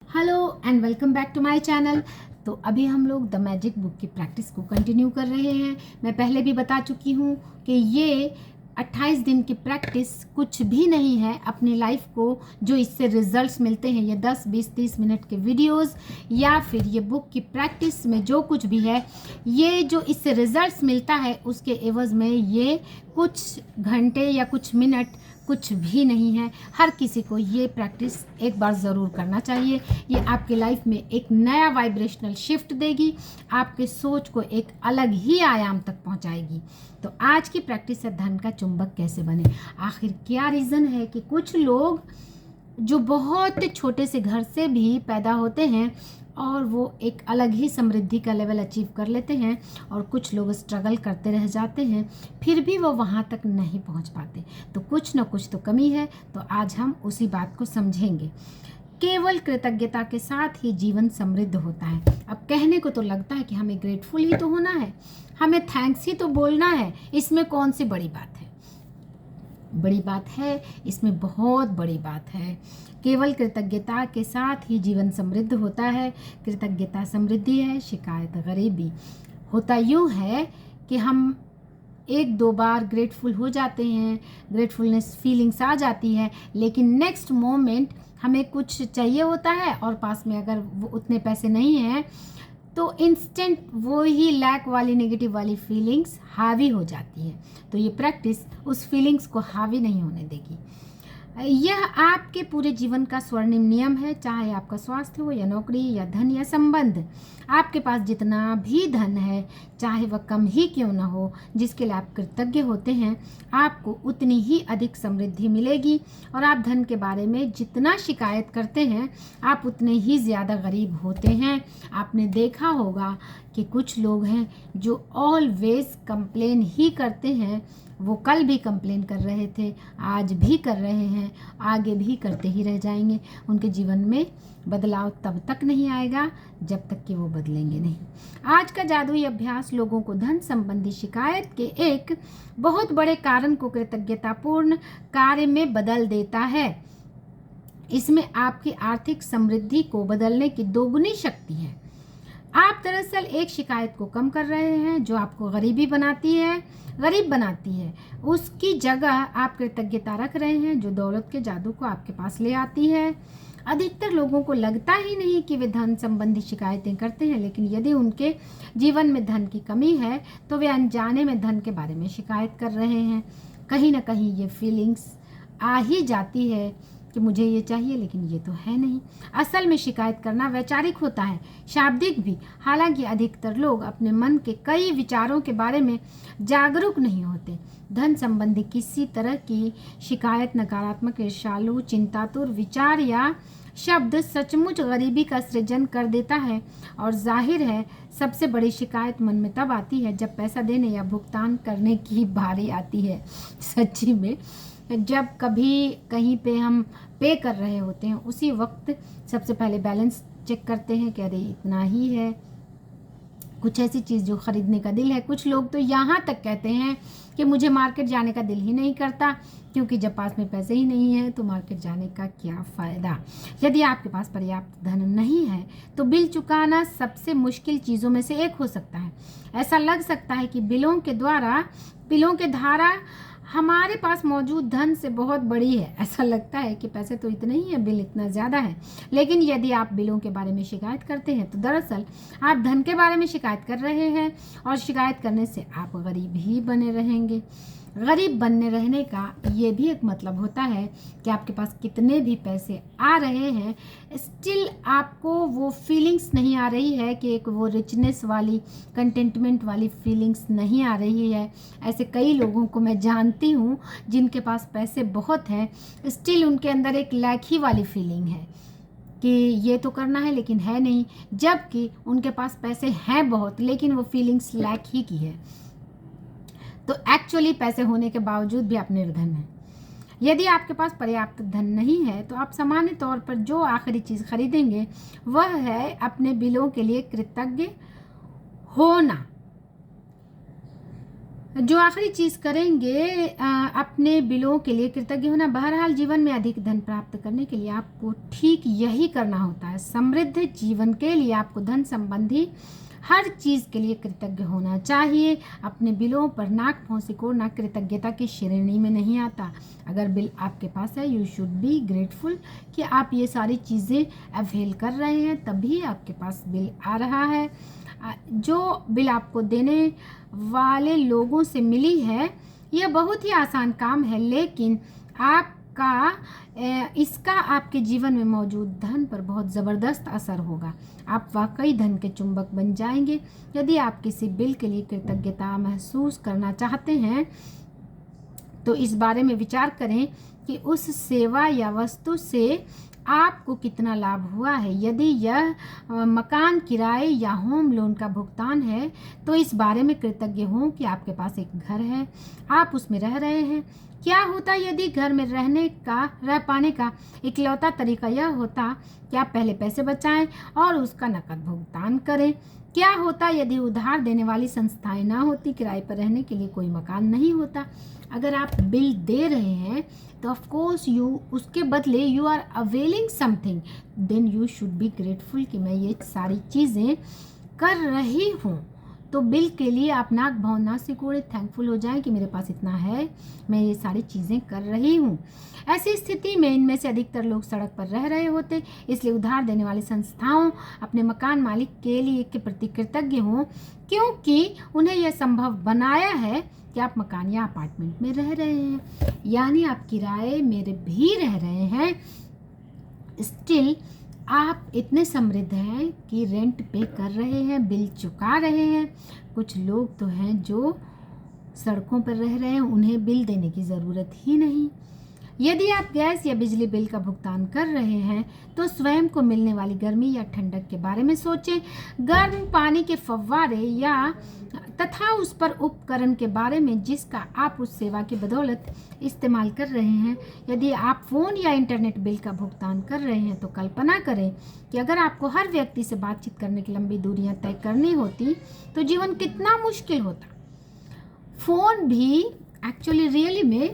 Hello and welcome back to my channel. तो अभी हम लोग द मैजिक बुक की प्रैक्टिस को कंटिन्यू कर रहे हैं। मैं पहले भी बता चुकी हूँ कि ये 28 दिन की प्रैक्टिस कुछ भी नहीं है अपनी लाइफ को जो इससे रिजल्ट्स मिलते हैं, ये 10, 20, 30 मिनट के वीडियोस या फिर ये बुक की प्रैक्टिस में जो कुछ भी है, ये जो इससे रिजल्ट्स मिलता है उसके एवज में ये कुछ घंटे या कुछ मिनट कुछ भी नहीं है। हर किसी को ये प्रैक्टिस एक बार ज़रूर करना चाहिए। ये आपके लाइफ में एक नया वाइब्रेशनल शिफ्ट देगी, आपके सोच को एक अलग ही आयाम तक पहुंचाएगी। तो आज की प्रैक्टिस है धन का चुंबक कैसे बने। आखिर क्या रीज़न है कि कुछ लोग जो बहुत छोटे से घर से भी पैदा होते हैं और वो एक अलग ही समृद्धि का लेवल अचीव कर लेते हैं, और कुछ लोग स्ट्रगल करते रह जाते हैं, फिर भी वो वहाँ तक नहीं पहुँच पाते। तो कुछ ना कुछ तो कमी है। तो आज हम उसी बात को समझेंगे। केवल कृतज्ञता के साथ ही जीवन समृद्ध होता है। अब कहने को तो लगता है कि हमें ग्रेटफुल ही तो होना है, हमें थैंक्स ही तो बोलना है, इसमें कौन सी बड़ी बात है। बड़ी बात है, इसमें बहुत बड़ी बात है। केवल कृतज्ञता के साथ ही जीवन समृद्ध होता है। कृतज्ञता समृद्धि है, शिकायत गरीबी। होता यूँ है कि हम एक दो बार ग्रेटफुल हो जाते हैं, ग्रेटफुलनेस फीलिंग्स आ जाती है, लेकिन नेक्स्ट मोमेंट हमें कुछ चाहिए होता है और पास में अगर वो उतने पैसे नहीं हैं तो इंस्टेंट वो ही लैक वाली नेगेटिव वाली फीलिंग्स हावी हो जाती है। तो ये प्रैक्टिस उस फीलिंग्स को हावी नहीं होने देगी। यह आपके पूरे जीवन का स्वर्णिम नियम है, चाहे आपका स्वास्थ्य हो या नौकरी या धन या संबंध। आपके पास जितना भी धन है, चाहे वह कम ही क्यों ना हो, जिसके लिए आप कृतज्ञ होते हैं, आपको उतनी ही अधिक समृद्धि मिलेगी। और आप धन के बारे में जितना शिकायत करते हैं, आप उतने ही ज़्यादा गरीब होते हैं। आपने देखा होगा कि कुछ लोग हैं जो ऑलवेज कंप्लेन ही करते हैं। वो कल भी कंप्लेन कर रहे थे, आज भी कर रहे हैं, आगे भी करते ही रह जाएंगे। उनके जीवन में बदलाव तब तक नहीं आएगा जब तक कि वो बदलेंगे नहीं। आज का जादुई अभ्यास लोगों को धन संबंधी शिकायत के एक बहुत बड़े कारण को कृतज्ञतापूर्ण कार्य में बदल देता है। इसमें आपकी आर्थिक समृद्धि को बदलने की दोगुनी शक्ति है। आप दरअसल एक शिकायत को कम कर रहे हैं जो आपको गरीब बनाती है। उसकी जगह आप कृतज्ञता रख रहे हैं जो दौलत के जादू को आपके पास ले आती है। अधिकतर लोगों को लगता ही नहीं कि वे धन संबंधी शिकायतें करते हैं, लेकिन यदि उनके जीवन में धन की कमी है तो वे अनजाने में धन के बारे में शिकायत कर रहे हैं। कहीं ना कहीं ये फीलिंग्स आ ही जाती है कि मुझे ये चाहिए लेकिन ये तो है नहीं। असल में शिकायत करना वैचारिक होता है, शाब्दिक भी। हालांकि अधिकतर लोग अपने मन के कई विचारों के बारे में जागरूक नहीं होते। धन संबंधी किसी तरह की शिकायत नकारात्मक, ईर्ष्यालु, चिंतातुर विचार या शब्द सचमुच गरीबी का सृजन कर देता है। और जाहिर है सबसे बड़ी शिकायत मन में तब आती है जब पैसा देने या भुगतान करने की बारी आती है। सच्ची में जब कभी कहीं पे हम पे कर रहे होते हैं, उसी वक्त सबसे पहले बैलेंस चेक करते हैं कि अरे इतना ही है, कुछ ऐसी चीज़ जो ख़रीदने का दिल है। कुछ लोग तो यहाँ तक कहते हैं कि मुझे मार्केट जाने का दिल ही नहीं करता, क्योंकि जब पास में पैसे ही नहीं है तो मार्केट जाने का क्या फ़ायदा। यदि आपके पास पर्याप्त धन नहीं है तो बिल चुकाना सबसे मुश्किल चीज़ों में से एक हो सकता है। ऐसा लग सकता है कि बिलों के धारा हमारे पास मौजूद धन से बहुत बड़ी है। ऐसा लगता है कि पैसे तो इतने ही हैं, बिल इतना ज़्यादा है। लेकिन यदि आप बिलों के बारे में शिकायत करते हैं तो दरअसल आप धन के बारे में शिकायत कर रहे हैं, और शिकायत करने से आप गरीब ही बने रहेंगे। गरीब बनने रहने का ये भी एक मतलब होता है कि आपके पास कितने भी पैसे आ रहे हैं, स्टिल आपको वो फीलिंग्स नहीं आ रही है कि एक वो रिचनेस वाली, कंटेंटमेंट वाली फीलिंग्स नहीं आ रही है। ऐसे कई लोगों को मैं जानती हूँ जिनके पास पैसे बहुत हैं, स्टिल उनके अंदर एक लैक ही वाली फीलिंग है कि ये तो करना है लेकिन है नहीं, जबकि उनके पास पैसे हैं बहुत लेकिन वो फीलिंग्स लैक ही की है। तो एक्चुअली पैसे होने के बावजूद भी आप निर्धन हैं। यदि आपके पास पर्याप्त धन नहीं है तो आप सामान्य तौर पर जो आखिरी चीज़ खरीदेंगे वह है अपने बिलों के लिए कृतज्ञ होना। जो आखिरी चीज़ करेंगे, अपने बिलों के लिए कृतज्ञ होना। बहरहाल जीवन में अधिक धन प्राप्त करने के लिए आपको ठीक यही करना होता है। समृद्ध जीवन के लिए आपको धन संबंधी हर चीज़ के लिए कृतज्ञ होना चाहिए। अपने बिलों पर नाक सिकोड़ना कृतज्ञता की श्रेणी में नहीं आता। अगर बिल आपके पास है, यू शुड बी ग्रेटफुल कि आप ये सारी चीज़ें अवेल कर रहे हैं, तभी आपके पास बिल आ रहा है। जो बिल आपको देने वाले लोगों से मिली है, यह बहुत ही आसान काम है, लेकिन इसका आपके जीवन में मौजूद धन पर बहुत ज़बरदस्त असर होगा। आप वाकई धन के चुंबक बन जाएंगे। यदि आप किसी बिल के लिए कृतज्ञता महसूस करना चाहते हैं तो इस बारे में विचार करें कि उस सेवा या वस्तु से आपको कितना लाभ हुआ है। यदि यह मकान किराए या होम लोन का भुगतान है तो इस बारे में कृतज्ञ हों कि आपके पास एक घर है, आप उसमें रह रहे हैं। क्या होता यदि घर में रह पाने का इकलौता तरीका यह होता कि आप पहले पैसे बचाएं और उसका नकद भुगतान करें? क्या होता यदि उधार देने वाली संस्थाएं ना होती, किराए पर रहने के लिए कोई मकान नहीं होता? अगर आप बिल दे रहे हैं तो ऑफ कोर्स उसके बदले you are availing something, then you should be grateful कि मैं ये सारी चीज़ें कर रही हूँ। तो बिल के लिए आप नाक भाव ना सिकोड़े, थैंकफुल हो जाएं कि मेरे पास इतना है, मैं ये सारी चीज़ें कर रही हूँ। ऐसी स्थिति में इनमें से अधिकतर लोग सड़क पर रह रहे होते, इसलिए उधार देने वाली संस्थाओं अपने मकान मालिक के प्रति कृतज्ञ हों, क्योंकि उन्हें यह संभव बनाया है कि आप मकान या अपार्टमेंट में रह रहे हैं, यानी आप किराए में भी रह रहे हैं। स्टिल आप इतने समृद्ध हैं कि रेंट पे कर रहे हैं, बिल चुका रहे हैं। कुछ लोग तो हैं जो सड़कों पर रह रहे हैं, उन्हें बिल देने की ज़रूरत ही नहीं। यदि आप गैस या बिजली बिल का भुगतान कर रहे हैं तो स्वयं को मिलने वाली गर्मी या ठंडक के बारे में सोचें। गर्म पानी के फव्वारे तथा उस पर उपकरण के बारे में जिसका आप उस सेवा की बदौलत इस्तेमाल कर रहे हैं। यदि आप फ़ोन या इंटरनेट बिल का भुगतान कर रहे हैं तो कल्पना करें कि अगर आपको हर व्यक्ति से बातचीत करने की लंबी दूरियां तय करनी होती तो जीवन कितना मुश्किल होता। फ़ोन भी एक्चुअली रियली में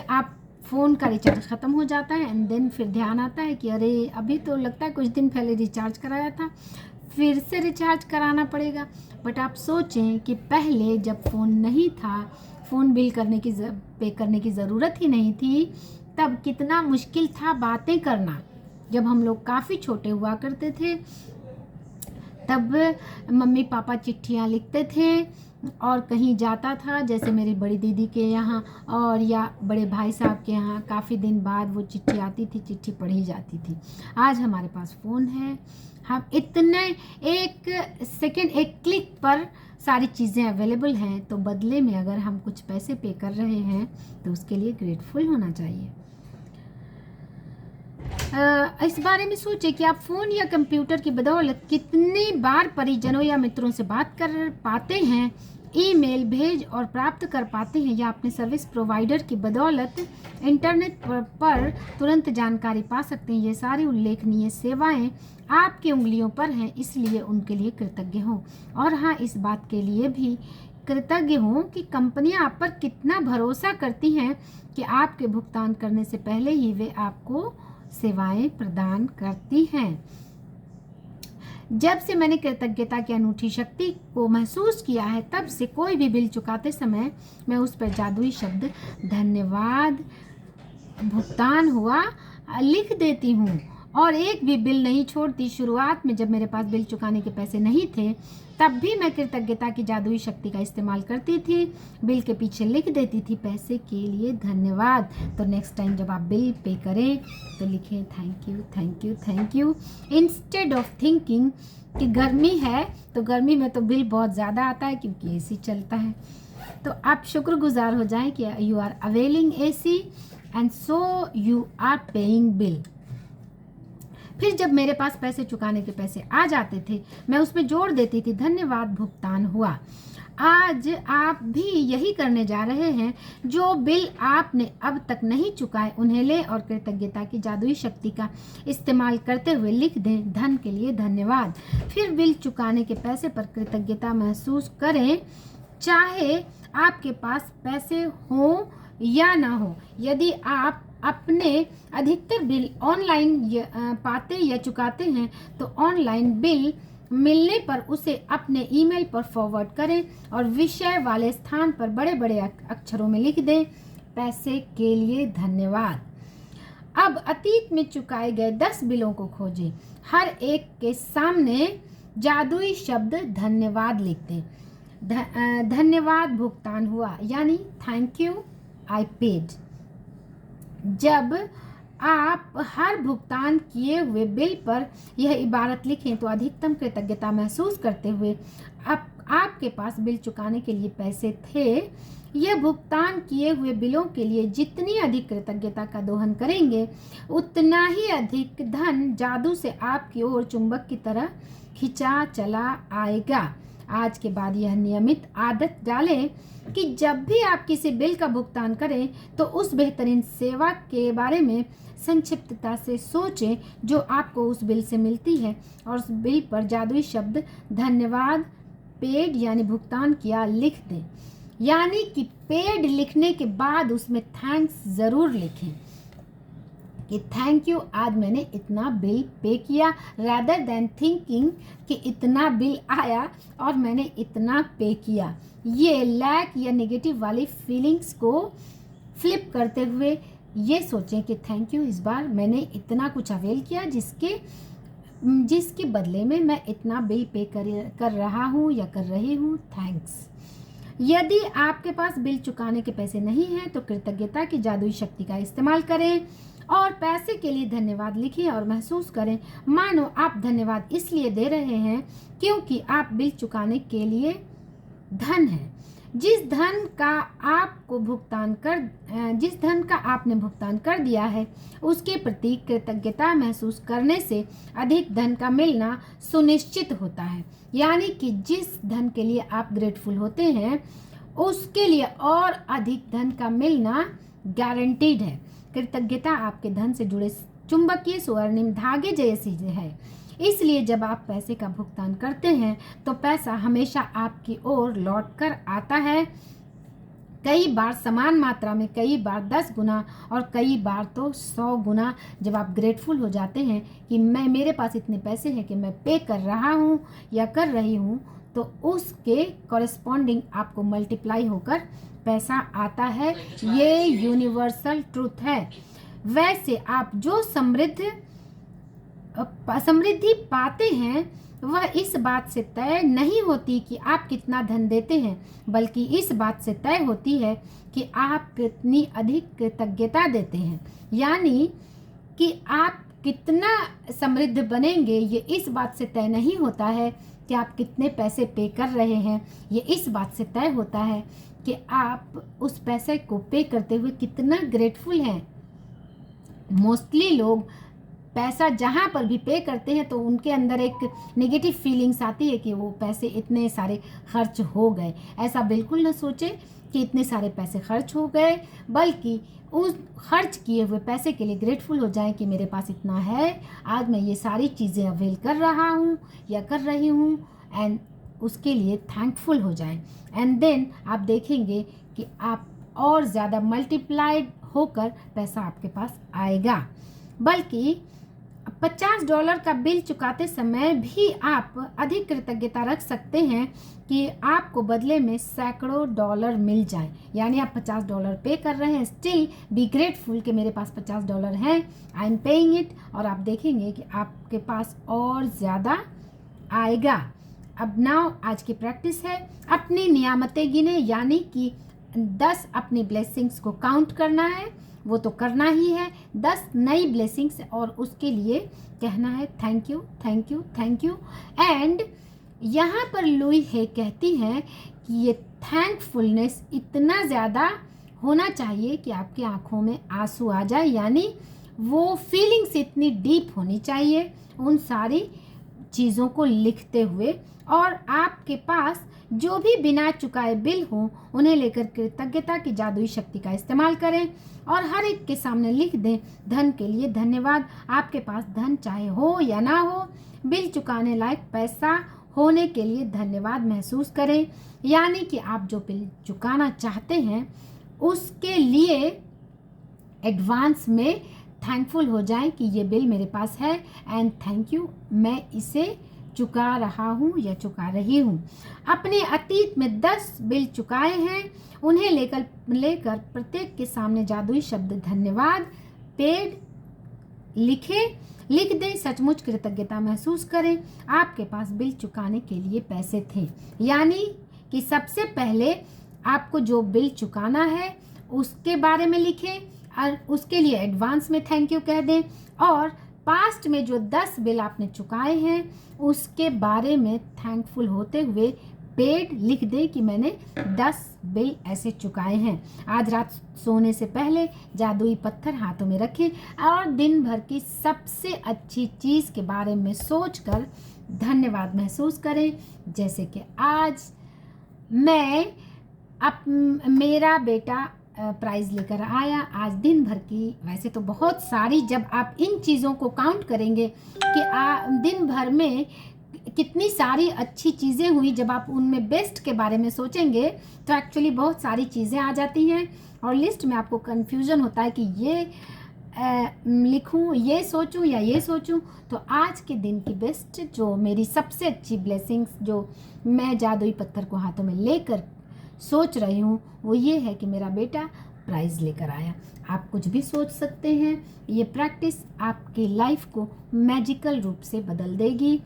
आप फ़ोन का रिचार्ज ख़त्म हो जाता है एंड देन फिर ध्यान आता है कि अरे अभी तो लगता है कुछ दिन पहले रिचार्ज कराया था, फिर से रिचार्ज कराना पड़ेगा। बट आप सोचें कि पहले जब फ़ोन नहीं था, फ़ोन बिल पे करने की ज़रूरत ही नहीं थी, तब कितना मुश्किल था बातें करना। जब हम लोग काफ़ी छोटे हुआ करते थे तब मम्मी पापा चिट्ठियाँ लिखते थे और कहीं जाता था, जैसे मेरी बड़ी दीदी के यहाँ और या बड़े भाई साहब के यहाँ, काफ़ी दिन बाद वो चिट्ठी आती थी, चिट्ठी पढ़ी जाती थी। आज हमारे पास फ़ोन है, हम इतने एक सेकेंड, एक क्लिक पर सारी चीज़ें अवेलेबल हैं। तो बदले में अगर हम कुछ पैसे पे कर रहे हैं तो उसके लिए ग्रेटफुल होना चाहिए। इस बारे में सोचें कि आप फ़ोन या कंप्यूटर की बदौलत कितनी बार परिजनों या मित्रों से बात कर पाते हैं, ईमेल भेज और प्राप्त कर पाते हैं, या अपने सर्विस प्रोवाइडर की बदौलत इंटरनेट पर तुरंत जानकारी पा सकते हैं। ये सारी उल्लेखनीय सेवाएं आपकी उंगलियों पर हैं, इसलिए उनके लिए कृतज्ञ हों। और हाँ, इस बात के लिए भी कृतज्ञ हों कि कंपनियां आप पर कितना भरोसा करती हैं कि आपके भुगतान करने से पहले ही वे आपको सेवाएं प्रदान करती हैं। जब से मैंने कृतज्ञता की अनूठी शक्ति को महसूस किया है, तब से कोई भी बिल चुकाते समय मैं उस पर जादुई शब्द धन्यवाद भुगतान हुआ लिख देती हूँ और एक भी बिल नहीं छोड़ती। शुरुआत में जब मेरे पास बिल चुकाने के पैसे नहीं थे तब भी मैं कृतज्ञता की जादुई शक्ति का इस्तेमाल करती थी, बिल के पीछे लिख देती थी पैसे के लिए धन्यवाद। तो नेक्स्ट टाइम जब आप बिल पे करें तो लिखें thank you thank you thank you, instead of thinking कि गर्मी है तो गर्मी में तो बिल बहुत ज़्यादा आता है क्योंकि एसी चलता है। तो आप शुक्रगुजार हो जाएं कि you are availing AC and so you are paying bill. फिर जब मेरे पास पैसे चुकाने के पैसे आ जाते थे मैं उसमें जोड़ देती थी धन्यवाद भुगतान हुआ। आज आप भी यही करने जा रहे हैं। जो बिल आपने अब तक नहीं चुकाए उन्हें लें और कृतज्ञता की जादुई शक्ति का इस्तेमाल करते हुए लिख दें धन के लिए धन्यवाद। फिर बिल चुकाने के पैसे पर कृतज्ञता महसूस करें, चाहे आपके पास पैसे हों या ना हो। यदि आप अपने अधिकतर बिल ऑनलाइन पाते या चुकाते हैं तो ऑनलाइन बिल मिलने पर उसे अपने ईमेल पर फॉरवर्ड करें और विषय वाले स्थान पर बड़े बड़े अक्षरों में लिख दें, पैसे के लिए धन्यवाद। अब अतीत में चुकाए गए 10 बिलों को खोजें। हर एक के सामने जादुई शब्द धन्यवाद लिख दें। धन्यवाद भुगतान हुआ, यानी थैंक यू आई पेड। जब आप हर भुगतान किए हुए बिल पर यह इबारत लिखें तो अधिकतम कृतज्ञता महसूस करते हुए आपके पास बिल चुकाने के लिए पैसे थे। यह भुगतान किए हुए बिलों के लिए जितनी अधिक कृतज्ञता का दोहन करेंगे, उतना ही अधिक धन जादू से आपकी ओर चुंबक की तरह खिंचा चला आएगा। आज के बाद यह नियमित आदत डालें कि जब भी आप किसी बिल का भुगतान करें तो उस बेहतरीन सेवा के बारे में संक्षिप्तता से सोचें जो आपको उस बिल से मिलती है और उस बिल पर जादुई शब्द धन्यवाद पेड यानी भुगतान किया लिख दें। यानी कि पेड लिखने के बाद उसमें थैंक्स ज़रूर लिखें कि थैंक यू, आज मैंने इतना बिल पे किया, रादर देन थिंकिंग कि इतना बिल आया और मैंने इतना पे किया। ये लैक या नेगेटिव वाली फीलिंग्स को फ्लिप करते हुए ये सोचें कि थैंक यू, इस बार मैंने इतना कुछ अवेल किया जिसके बदले में मैं इतना बिल पे कर रहा हूँ या कर रही हूँ, थैंक्स। यदि आपके पास बिल चुकाने के पैसे नहीं हैं तो कृतज्ञता की जादुई शक्ति का इस्तेमाल करें और पैसे के लिए धन्यवाद लिखें और महसूस करें मानो आप धन्यवाद इसलिए दे रहे हैं क्योंकि आप बिल चुकाने के लिए धन है। जिस धन का आपने भुगतान कर दिया है उसके प्रति कृतज्ञता महसूस करने से अधिक धन का मिलना सुनिश्चित होता है। यानी कि जिस धन के लिए आप ग्रेटफुल होते हैं उसके लिए और अधिक धन का मिलना गारंटीड है। कृतज्ञता आपके धन से जुड़े चुंबकीय स्वर्णिम धागे जैसी है, इसलिए जब आप पैसे का भुगतान करते हैं तो पैसा हमेशा आपकी ओर लौट कर आता है। कई बार समान मात्रा में, कई बार 10 गुना और कई बार तो 100 गुना। जब आप ग्रेटफुल हो जाते हैं कि मेरे पास इतने पैसे हैं कि मैं पे कर रहा हूँ या कर रही हूँ, तो उसके कॉरेस्पॉन्डिंग आपको मल्टीप्लाई होकर पैसा आता है। ये यूनिवर्सल ट्रूथ है। वैसे आप जो समृद्धि पाते हैं वह इस बात से तय नहीं होती कि आप कितना धन देते हैं, बल्कि इस बात से तय होती है कि आप कितनी अधिक कृतज्ञता देते हैं। यानी कि आप कितना समृद्ध बनेंगे ये इस बात से तय नहीं होता है कि आप कितने पैसे पे कर रहे हैं, ये इस बात से तय होता है कि आप उस पैसे को पे करते हुए कितना ग्रेटफुल हैं। मोस्टली लोग पैसा जहाँ पर भी पे करते हैं तो उनके अंदर एक नेगेटिव फीलिंग्स आती है कि वो पैसे इतने सारे खर्च हो गए। ऐसा बिल्कुल न सोचें कि इतने सारे पैसे खर्च हो गए, बल्कि उस खर्च किए हुए पैसे के लिए ग्रेटफुल हो जाएं कि मेरे पास इतना है, आज मैं ये सारी चीज़ें अवेल कर रहा हूँ या कर रही हूँ, एंड उसके लिए थैंकफुल हो जाएं। एंड देन आप देखेंगे कि आप और ज़्यादा मल्टीप्लाइड होकर पैसा आपके पास आएगा। बल्कि $50 का बिल चुकाते समय भी आप अधिक कृतज्ञता रख सकते हैं कि आपको बदले में सैकड़ों डॉलर मिल जाए। यानी आप $50 पे कर रहे हैं, स्टिल बी ग्रेटफुल कि मेरे पास $50 हैं, आई एम पेइंग इट, और आप देखेंगे कि आपके पास और ज़्यादा आएगा। अब नाउ आज की प्रैक्टिस है, अपनी नियामतें गिने, यानी कि 10 अपनी ब्लेसिंग्स को काउंट करना है, वो तो करना ही है, 10 नई ब्लेसिंग्स, और उसके लिए कहना है thank you thank you thank you. And यहाँ पर लुई हे कहती हैं कि ये थैंकफुलनेस इतना ज़्यादा होना चाहिए कि आपकी आंखों में आंसू आ जाए। यानी वो फीलिंग्स इतनी डीप होनी चाहिए उन सारी चीज़ों को लिखते हुए, और आपके पास जो भी बिना चुकाए बिल हों उन्हें लेकर कृतज्ञता की जादुई शक्ति का इस्तेमाल करें और हर एक के सामने लिख दें धन के लिए धन्यवाद। आपके पास धन चाहे हो या ना हो, बिल चुकाने लायक पैसा होने के लिए धन्यवाद महसूस करें। यानी कि आप जो बिल चुकाना चाहते हैं उसके लिए एडवांस में थैंकफुल हो जाएं कि ये बिल मेरे पास है एंड थैंक यू, मैं इसे चुका रहा हूँ या चुका रही हूँ। अपने अतीत में 10 बिल चुकाए हैं, उन्हें लेकर प्रत्येक के सामने जादुई शब्द धन्यवाद पेड लिख दें। सचमुच कृतज्ञता महसूस करें, आपके पास बिल चुकाने के लिए पैसे थे। यानी कि सबसे पहले आपको जो बिल चुकाना है उसके बारे में लिखें और उसके लिए एडवांस में थैंक यू कह दें, और पास्ट में जो 10 बिल आपने चुकाए हैं उसके बारे में थैंकफुल होते हुए पेड लिख दें कि मैंने 10 बिल ऐसे चुकाए हैं। आज रात सोने से पहले जादुई पत्थर हाथों में रखें और दिन भर की सबसे अच्छी चीज़ के बारे में सोचकर धन्यवाद महसूस करें। जैसे कि आज मेरा बेटा प्राइज़ लेकर आया। आज दिन भर की वैसे तो बहुत सारी, जब आप इन चीज़ों को काउंट करेंगे कि दिन भर में कितनी सारी अच्छी चीज़ें हुई, जब आप उनमें बेस्ट के बारे में सोचेंगे तो एक्चुअली बहुत सारी चीज़ें आ जाती हैं और लिस्ट में आपको कन्फ्यूज़न होता है कि ये लिखूं, ये सोचूं या ये सोचूं। तो आज के दिन की बेस्ट, जो मेरी सबसे अच्छी ब्लेसिंग्स जो मैं जादुई पत्थर को हाथों में लेकर सोच रही हूँ वो ये है कि मेरा बेटा प्राइज़ लेकर आया। आप कुछ भी सोच सकते हैं। ये प्रैक्टिस आपकी लाइफ को मैजिकल रूप से बदल देगी।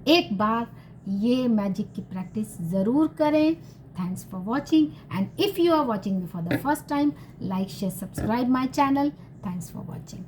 एक बार ये मैजिक की प्रैक्टिस ज़रूर करें। Thanks for watching and if you are watching me for the first time, like share subscribe my channel. Thanks for watching.